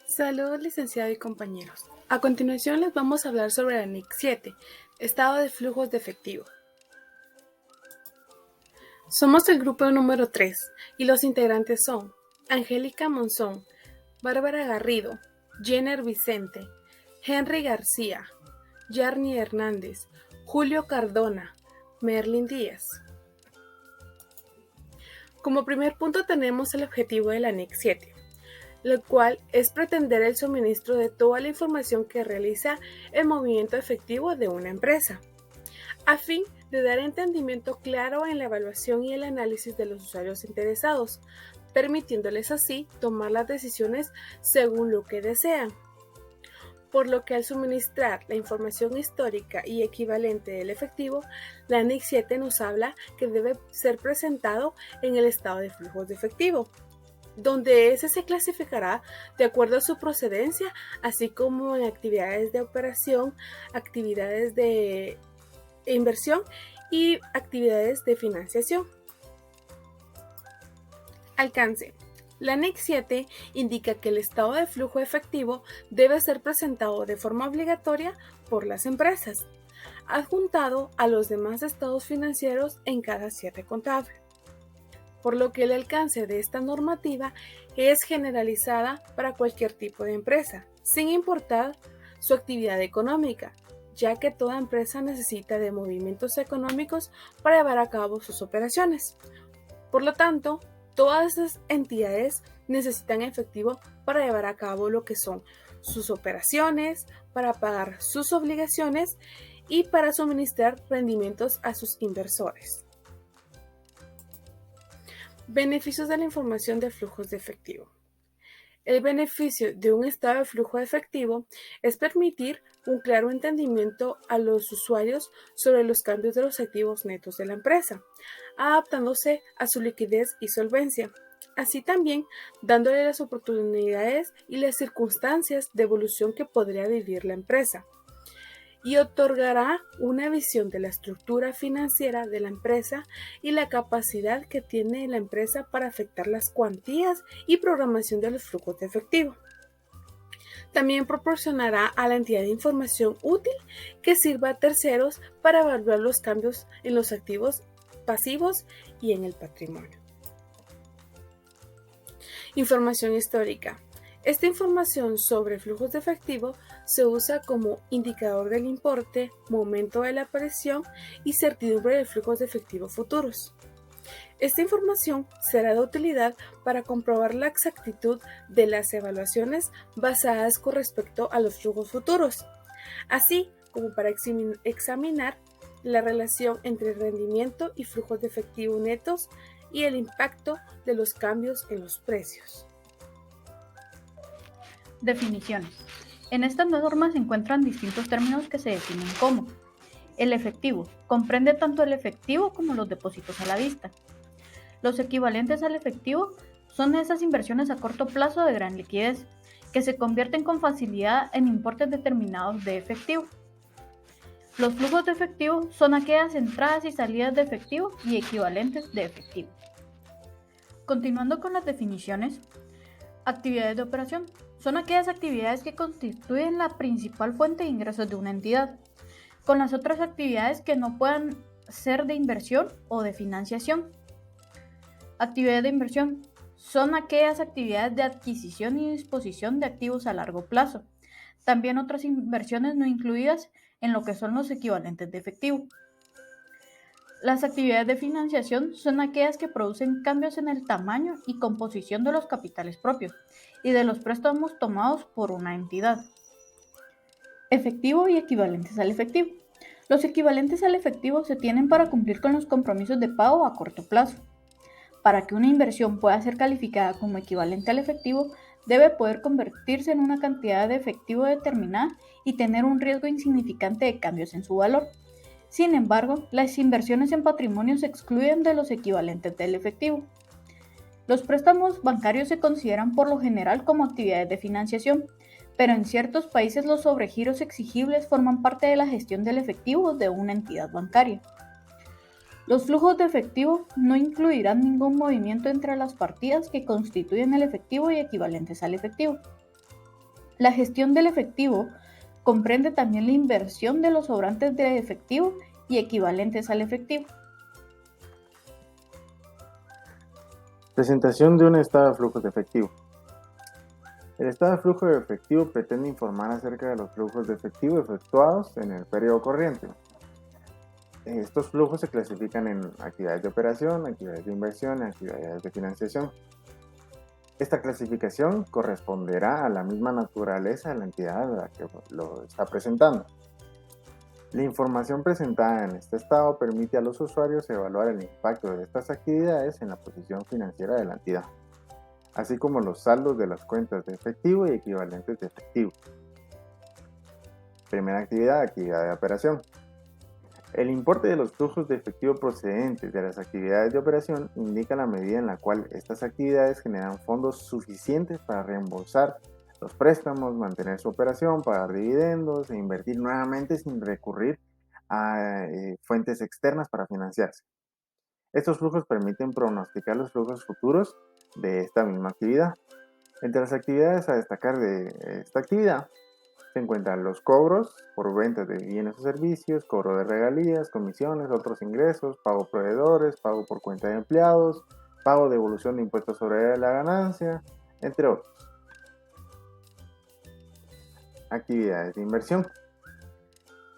Saludos, licenciado y compañeros. A continuación les vamos a hablar sobre la NIC 7, Estado de Flujos de Efectivo. Somos el grupo número 3 y los integrantes son Angélica Monzón, Bárbara Garrido, Jenner Vicente, Henry García, Yarni Hernández, Julio Cardona, Merlin Díaz. Como primer punto tenemos el objetivo de la NIC 7, lo cual es pretender el suministro de toda la información que realiza el movimiento efectivo de una empresa, a fin de dar entendimiento claro en la evaluación y el análisis de los usuarios interesados, permitiéndoles así tomar las decisiones según lo que desean. Por lo que al suministrar la información histórica y equivalente del efectivo, la NIC 7 nos habla que debe ser presentado en el estado de flujos de efectivo, donde ese se clasificará de acuerdo a su procedencia, así como en actividades de operación, actividades de inversión y actividades de financiación. Alcance. La NIC 7 indica que el estado de flujo efectivo debe ser presentado de forma obligatoria por las empresas, adjuntado a los demás estados financieros en cada cierre contable, por lo que el alcance de esta normativa es generalizada para cualquier tipo de empresa, sin importar su actividad económica, ya que toda empresa necesita de movimientos económicos para llevar a cabo sus operaciones. Por lo tanto, todas esas entidades necesitan efectivo para llevar a cabo lo que son sus operaciones, para pagar sus obligaciones y para suministrar rendimientos a sus inversores. Beneficios de la información de flujos de efectivo. El beneficio de un estado de flujo de efectivo es permitir un claro entendimiento a los usuarios sobre los cambios de los activos netos de la empresa, adaptándose a su liquidez y solvencia, así también dándole las oportunidades y las circunstancias de evolución que podría vivir la empresa, y otorgará una visión de la estructura financiera de la empresa y la capacidad que tiene la empresa para afectar las cuantías y programación de los flujos de efectivo. También proporcionará a la entidad información útil que sirva a terceros para evaluar los cambios en los activos pasivos y en el patrimonio. Información histórica. Esta información sobre flujos de efectivo se usa como indicador del importe, momento de la aparición y certidumbre de flujos de efectivo futuros. Esta información será de utilidad para comprobar la exactitud de las evaluaciones basadas con respecto a los flujos futuros, así como para examinar la relación entre rendimiento y flujos de efectivo netos y el impacto de los cambios en los precios. Definiciones. En estas normas se encuentran distintos términos que se definen como: el efectivo. Comprende tanto el efectivo como los depósitos a la vista. Los equivalentes al efectivo son esas inversiones a corto plazo de gran liquidez, que se convierten con facilidad en importes determinados de efectivo. Los flujos de efectivo son aquellas entradas y salidas de efectivo y equivalentes de efectivo. Continuando con las definiciones, actividades de operación son aquellas actividades que constituyen la principal fuente de ingresos de una entidad, con las otras actividades que no puedan ser de inversión o de financiación. Actividades de inversión son aquellas actividades de adquisición y disposición de activos a largo plazo, también otras inversiones no incluidas en lo que son los equivalentes de efectivo. Las actividades de financiación son aquellas que producen cambios en el tamaño y composición de los capitales propios y de los préstamos tomados por una entidad. Efectivo y equivalentes al efectivo. Los equivalentes al efectivo se tienen para cumplir con los compromisos de pago a corto plazo. Para que una inversión pueda ser calificada como equivalente al efectivo, debe poder convertirse en una cantidad de efectivo determinada y tener un riesgo insignificante de cambios en su valor. Sin embargo, las inversiones en patrimonio se excluyen de los equivalentes del efectivo. Los préstamos bancarios se consideran por lo general como actividades de financiación, pero en ciertos países los sobregiros exigibles forman parte de la gestión del efectivo de una entidad bancaria. Los flujos de efectivo no incluirán ningún movimiento entre las partidas que constituyen el efectivo y equivalentes al efectivo. La gestión del efectivo comprende también la inversión de los sobrantes de efectivo y equivalentes al efectivo. Presentación de un estado de flujos de efectivo. El estado de flujo de efectivo pretende informar acerca de los flujos de efectivo efectuados en el periodo corriente. Estos flujos se clasifican en actividades de operación, actividades de inversión y actividades de financiación. Esta clasificación corresponderá a la misma naturaleza de la entidad a la que lo está presentando. La información presentada en este estado permite a los usuarios evaluar el impacto de estas actividades en la posición financiera de la entidad, así como los saldos de las cuentas de efectivo y equivalentes de efectivo. Primera actividad, actividad de operación. El importe de los flujos de efectivo procedentes de las actividades de operación indica la medida en la cual estas actividades generan fondos suficientes para reembolsar los préstamos, mantener su operación, pagar dividendos e invertir nuevamente sin recurrir a fuentes externas para financiarse. Estos flujos permiten pronosticar los flujos futuros de esta misma actividad. Entre las actividades a destacar de esta actividad se encuentran los cobros por ventas de bienes o servicios, cobro de regalías, comisiones, otros ingresos, pago a proveedores, pago por cuenta de empleados, pago de devolución de impuestos sobre la ganancia, entre otros. Actividades de inversión.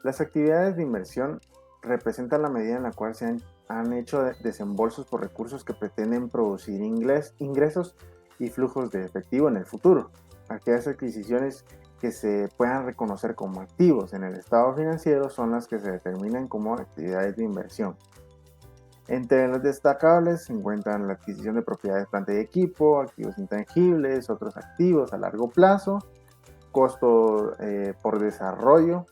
Las actividades de inversión representan la medida en la cual se han hecho desembolsos por recursos que pretenden producir ingresos y flujos de efectivo en el futuro. Aquellas adquisiciones que se puedan reconocer como activos en el estado financiero son las que se determinan como actividades de inversión. Entre los destacables se encuentran la adquisición de propiedades, planta y equipo, activos intangibles, otros activos a largo plazo, costo por desarrollo,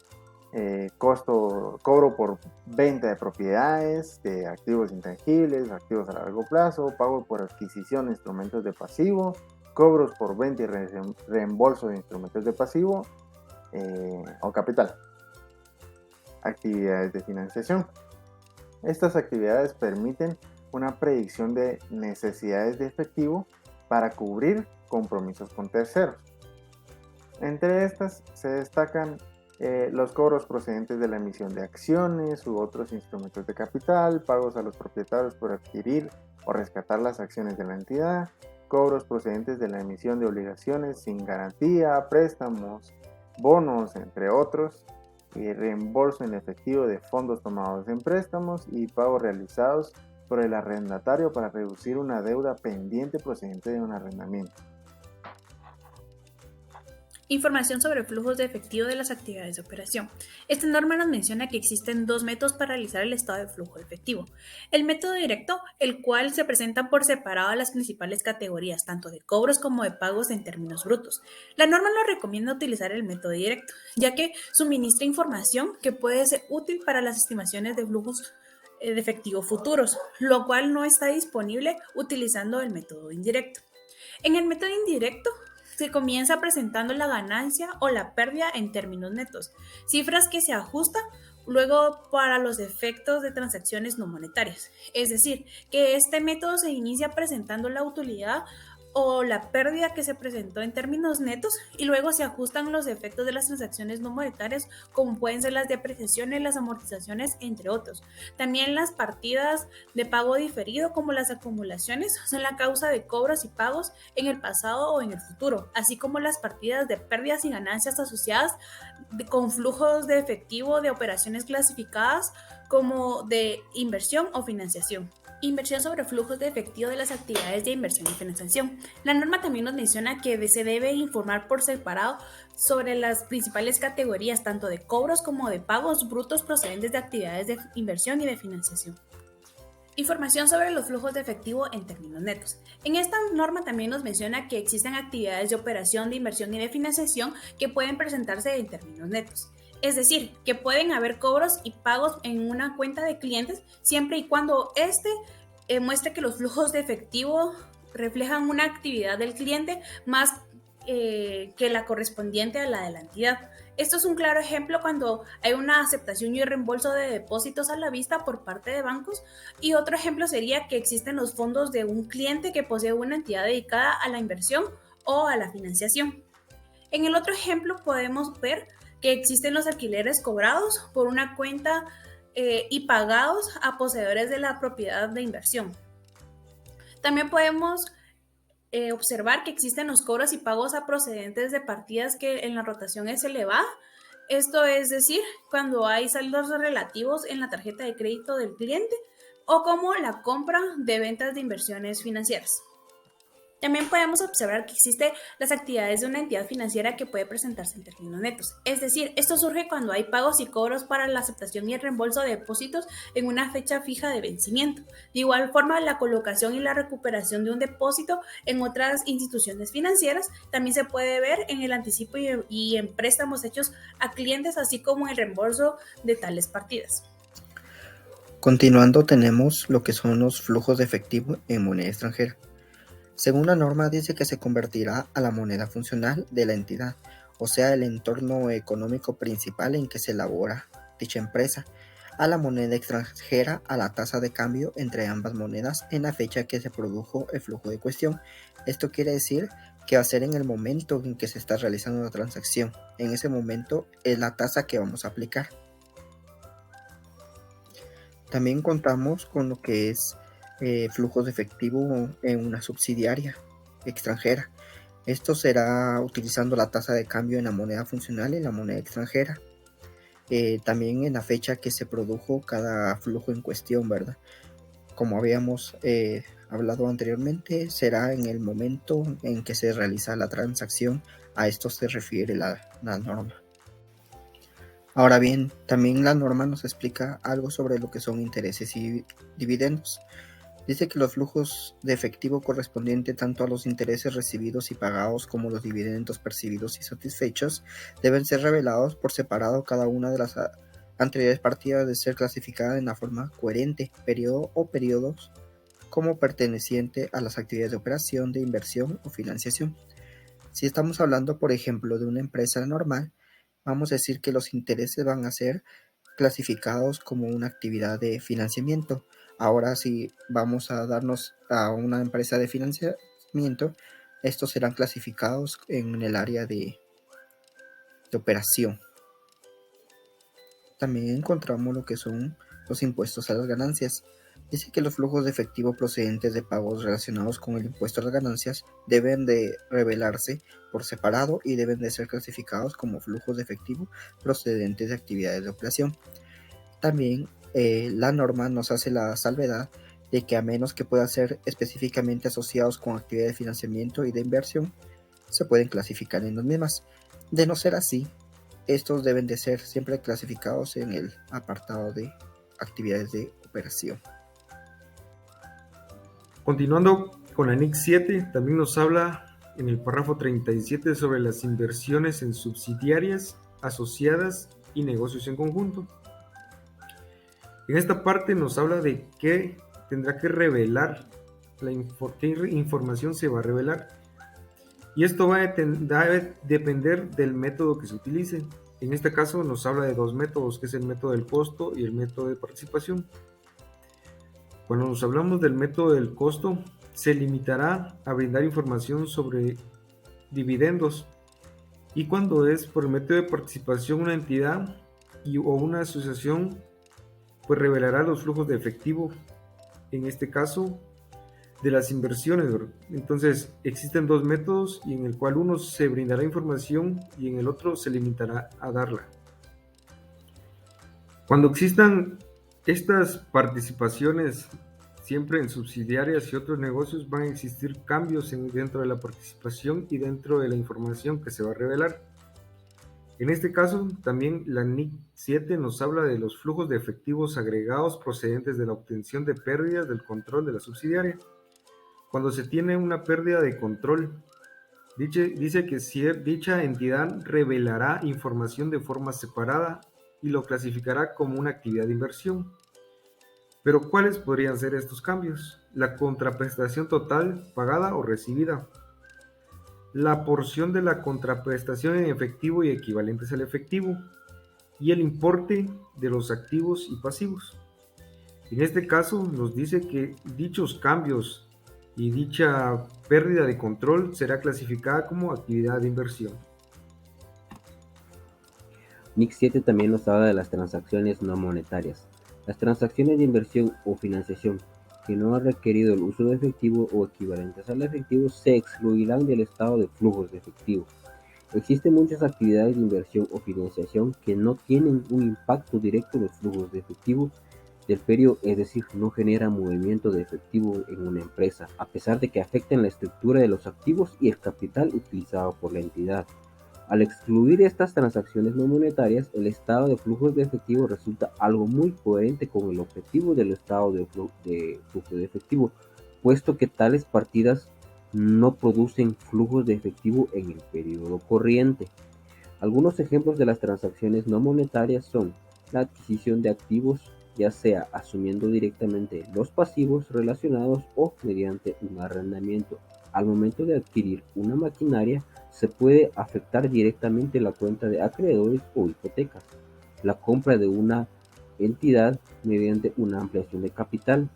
cobro por venta de propiedades, de activos intangibles, activos a largo plazo, pago por adquisición de instrumentos de pasivo, cobros por venta y reembolso de instrumentos de pasivo o capital. Actividades de financiación. Estas actividades permiten una predicción de necesidades de efectivo para cubrir compromisos con terceros. Entre estas se destacan los cobros procedentes de la emisión de acciones u otros instrumentos de capital, pagos a los propietarios por adquirir o rescatar las acciones de la entidad, cobros procedentes de la emisión de obligaciones sin garantía, préstamos, bonos, entre otros, y reembolso en efectivo de fondos tomados en préstamos y pagos realizados por el arrendatario para reducir una deuda pendiente procedente de un arrendamiento. Información sobre flujos de efectivo de las actividades de operación. Esta norma nos menciona que existen dos métodos para realizar el estado de flujo de efectivo. El método directo, el cual se presenta por separado las principales categorías, tanto de cobros como de pagos en términos brutos. La norma nos recomienda utilizar el método directo, ya que suministra información que puede ser útil para las estimaciones de flujos de efectivo futuros, lo cual no está disponible utilizando el método indirecto. En el método indirecto, se comienza presentando la ganancia o la pérdida en términos netos, cifras que se ajustan luego para los efectos de transacciones no monetarias. Es decir, que este método se inicia presentando la utilidad o la pérdida que se presentó en términos netos y luego se ajustan los efectos de las transacciones no monetarias, como pueden ser las depreciaciones, las amortizaciones, entre otros. También las partidas de pago diferido, como las acumulaciones, son la causa de cobros y pagos en el pasado o en el futuro, así como las partidas de pérdidas y ganancias asociadas con flujos de efectivo de operaciones clasificadas como de inversión o financiación. Inversión sobre flujos de efectivo de las actividades de inversión y financiación. La norma también nos menciona que se debe informar por separado sobre las principales categorías tanto de cobros como de pagos brutos procedentes de actividades de inversión y de financiación. Información sobre los flujos de efectivo en términos netos. En esta norma también nos menciona que existen actividades de operación, de inversión y de financiación que pueden presentarse en términos netos. Es decir, que pueden haber cobros y pagos en una cuenta de clientes siempre y cuando muestre que los flujos de efectivo reflejan una actividad del cliente más que la correspondiente a la de la entidad. Esto es un claro ejemplo cuando hay una aceptación y reembolso de depósitos a la vista por parte de bancos, y otro ejemplo sería que existen los fondos de un cliente que posee una entidad dedicada a la inversión o a la financiación. En el otro ejemplo podemos ver que existen los alquileres cobrados por una cuenta y pagados a poseedores de la propiedad de inversión. También podemos observar que existen los cobros y pagos a procedentes de partidas que en la rotación es elevada. Esto es decir, cuando hay saldos relativos en la tarjeta de crédito del cliente o como la compra de ventas de inversiones financieras. También podemos observar que existen las actividades de una entidad financiera que puede presentarse en términos netos. Es decir, esto surge cuando hay pagos y cobros para la aceptación y el reembolso de depósitos en una fecha fija de vencimiento. De igual forma, la colocación y la recuperación de un depósito en otras instituciones financieras también se puede ver en el anticipo y en préstamos hechos a clientes, así como en el reembolso de tales partidas. Continuando, tenemos lo que son los flujos de efectivo en moneda extranjera. Según la norma, dice que se convertirá a la moneda funcional de la entidad, o sea, el entorno económico principal en que se elabora dicha empresa, a la moneda extranjera a la tasa de cambio entre ambas monedas en la fecha que se produjo el flujo de cuestión. Esto quiere decir que va a ser en el momento en que se está realizando la transacción. En ese momento es la tasa que vamos a aplicar. También contamos con lo que es flujos de efectivo en una subsidiaria extranjera. Esto será utilizando la tasa de cambio en la moneda funcional y en la moneda extranjera. También en la fecha que se produjo cada flujo en cuestión, ¿verdad? Como habíamos hablado anteriormente, será en el momento en que se realiza la transacción. A esto se refiere la norma. Ahora bien, también la norma nos explica algo sobre lo que son intereses y dividendos. Dice que los flujos de efectivo correspondientes tanto a los intereses recibidos y pagados como los dividendos percibidos y satisfechos deben ser revelados por separado. Cada una de las anteriores partidas de ser clasificada en la forma coherente, periodo o periodos, como perteneciente a las actividades de operación, de inversión o financiación. Si estamos hablando, por ejemplo, de una empresa normal, vamos a decir que los intereses van a ser clasificados como una actividad de financiamiento. Ahora, si vamos a darnos a una empresa de financiamiento, estos serán clasificados en el área de operación. También encontramos lo que son los impuestos a las ganancias. Dice que los flujos de efectivo procedentes de pagos relacionados con el impuesto a las ganancias deben de revelarse por separado y deben de ser clasificados como flujos de efectivo procedentes de actividades de operación. También la norma nos hace la salvedad de que a menos que puedan ser específicamente asociados con actividades de financiamiento y de inversión, se pueden clasificar en las mismas. De no ser así, estos deben de ser siempre clasificados en el apartado de actividades de operación. Continuando con la NIC 7, también nos habla en el párrafo 37 sobre las inversiones en subsidiarias, asociadas y negocios en conjunto. En esta parte nos habla de qué tendrá que revelar, qué información se va a revelar. Y esto va a depender del método que se utilice. En este caso nos habla de dos métodos, que es el método del costo y el método de participación. Cuando nos hablamos del método del costo, se limitará a brindar información sobre dividendos. Y cuando es por el método de participación, una entidad o una asociación pues revelará los flujos de efectivo, en este caso de las inversiones. Entonces existen dos métodos y en el cual uno se brindará información y en el otro se limitará a darla. Cuando existan estas participaciones siempre en subsidiarias y otros negocios, van a existir cambios dentro de la participación y dentro de la información que se va a revelar. En este caso, también la NIC 7 nos habla de los flujos de efectivos agregados procedentes de la obtención de pérdidas del control de la subsidiaria. Cuando se tiene una pérdida de control, dice que dicha entidad revelará información de forma separada y lo clasificará como una actividad de inversión. Pero ¿cuáles podrían ser estos cambios? La contraprestación total pagada o recibida, la porción de la contraprestación en efectivo y equivalentes al efectivo, y el importe de los activos y pasivos. En este caso nos dice que dichos cambios y dicha pérdida de control será clasificada como actividad de inversión. NIC 7 también nos habla de las transacciones no monetarias. Las transacciones de inversión o financiación que no han requerido el uso de efectivo o equivalentes al efectivo se excluirán del estado de flujos de efectivo. Existen muchas actividades de inversión o financiación que no tienen un impacto directo en los flujos de efectivo del periodo, es decir, no generan movimiento de efectivo en una empresa, a pesar de que afecten la estructura de los activos y el capital utilizado por la entidad. Al excluir estas transacciones no monetarias, el estado de flujos de efectivo resulta algo muy coherente con el objetivo del estado de flujo de efectivo, puesto que tales partidas no producen flujos de efectivo en el periodo corriente. Algunos ejemplos de las transacciones no monetarias son la adquisición de activos, ya sea asumiendo directamente los pasivos relacionados o mediante un arrendamiento. Al momento de adquirir una maquinaria, se puede afectar directamente la cuenta de acreedores o hipotecas. La compra de una entidad mediante una ampliación de capital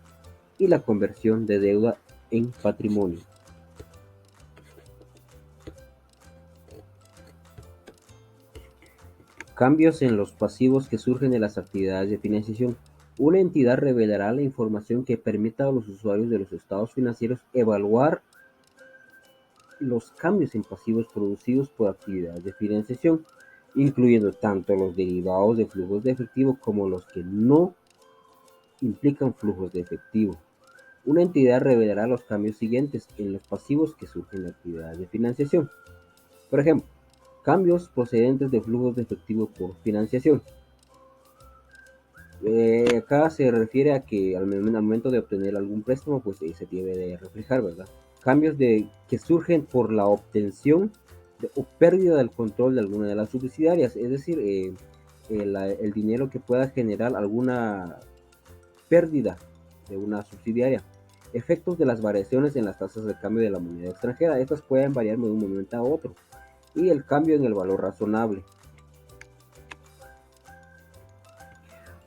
y la conversión de deuda en patrimonio. Cambios en los pasivos que surgen de las actividades de financiación. Una entidad revelará la información que permita a los usuarios de los estados financieros evaluar los cambios en pasivos producidos por actividades de financiación, incluyendo tanto los derivados de flujos de efectivo como los que no implican flujos de efectivo. Una entidad revelará los cambios siguientes en los pasivos que surgen de actividades de financiación. Por ejemplo, cambios procedentes de flujos de efectivo por financiación. Acá se refiere a que al momento de obtener algún préstamo, pues se debe de reflejar, ¿verdad? Cambios que surgen por la obtención o pérdida del control de alguna de las subsidiarias, es decir, el dinero que pueda generar alguna pérdida de una subsidiaria. Efectos de las variaciones en las tasas de cambio de la moneda extranjera. Estas pueden variar de un momento a otro. Y el cambio en el valor razonable.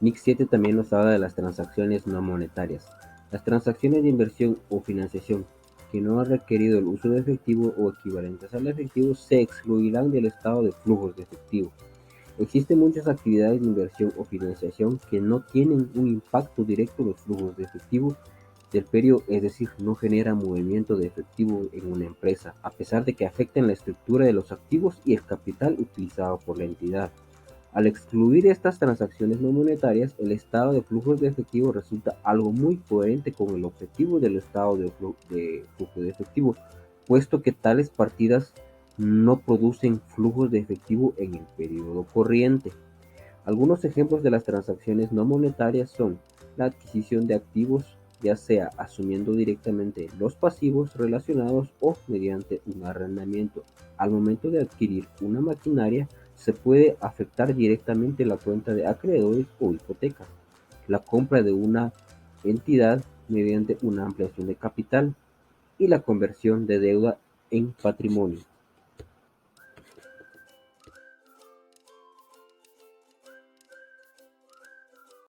NIC 7 también nos habla de las transacciones no monetarias. Las transacciones de inversión o financiación que no han requerido el uso de efectivo o equivalentes al efectivo se excluirán del estado de flujos de efectivo. Existen muchas actividades de inversión o financiación que no tienen un impacto directo en los flujos de efectivo del periodo, es decir, no generan movimiento de efectivo en una empresa, a pesar de que afecten la estructura de los activos y el capital utilizado por la entidad. Al excluir estas transacciones no monetarias, el estado de flujos de efectivo resulta algo muy coherente con el objetivo del estado de flujo de efectivo, puesto que tales partidas no producen flujos de efectivo en el periodo corriente. Algunos ejemplos de las transacciones no monetarias son la adquisición de activos, ya sea asumiendo directamente los pasivos relacionados o mediante un arrendamiento. Al momento de adquirir una maquinaria, se puede afectar directamente la cuenta de acreedores o hipotecas. La compra de una entidad mediante una ampliación de capital y la conversión de deuda en patrimonio.